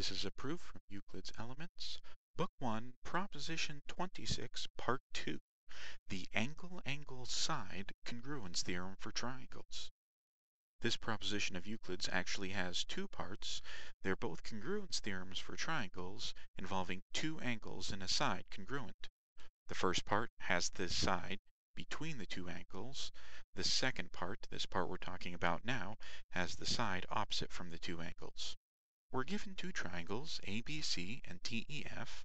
This is a proof from Euclid's Elements, Book 1, Proposition 26, Part 2, the angle-angle-side congruence theorem for triangles. This proposition of Euclid's actually has two parts. They're both congruence theorems for triangles involving two angles and a side congruent. The first part has the side between the two angles. The second part, this part we're talking about now, has the side opposite from the two angles. We're given two triangles, ABC and DEF.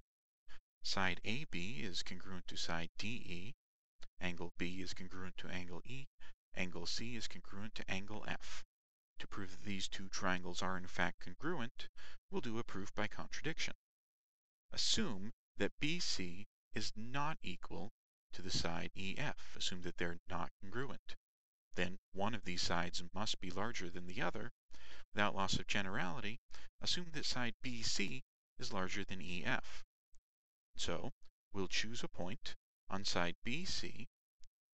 Side AB is congruent to side DE. Angle B is congruent to angle E. Angle C is congruent to angle F. To prove that these two triangles are in fact congruent, we'll do a proof by contradiction. Assume that BC is not equal to the side EF. Assume that they're not congruent. Then one of these sides must be larger than the other. Without loss of generality, assume that side BC is larger than EF. So, we'll choose a point on side BC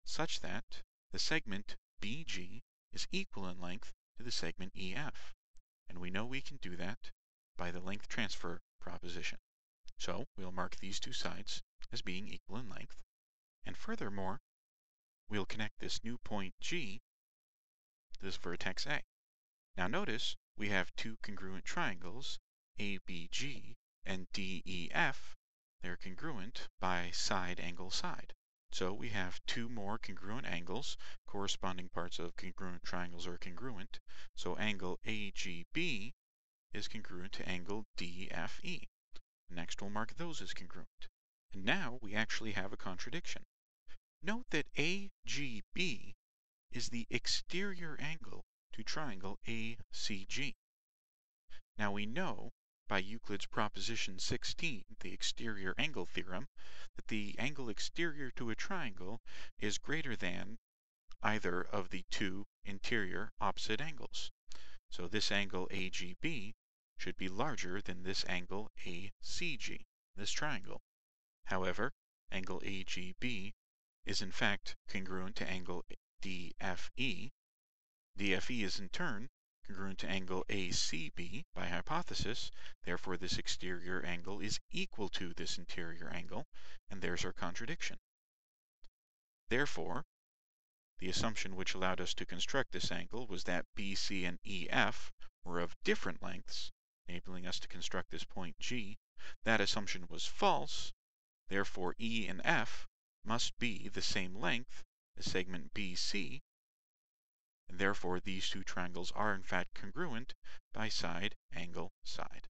such that the segment BG is equal in length to the segment EF. And we know we can do that by the length transfer proposition. So, we'll mark these two sides as being equal in length. And furthermore, we'll connect this new point G to this vertex A. Now notice we have two congruent triangles, ABG and DEF. They're congruent by side angle side. So we have two more congruent angles. Corresponding parts of congruent triangles are congruent. So angle AGB is congruent to angle DFE. Next we'll mark those as congruent. And now we actually have a contradiction. Note that AGB is the exterior angle to triangle ACG. Now we know by Euclid's proposition 16, the exterior angle theorem, that the angle exterior to a triangle is greater than either of the two interior opposite angles. So this angle AGB should be larger than this angle ACG, this triangle. However, angle AGB is in fact congruent to angle DFE. DFE is in turn congruent to angle ACB by hypothesis. Therefore, this exterior angle is equal to this interior angle, and there's our contradiction. Therefore, the assumption which allowed us to construct this angle was that BC and EF were of different lengths, enabling us to construct this point G. That assumption was false. Therefore, E and F must be the same length as segment BC, and therefore these two triangles are in fact congruent by side angle side.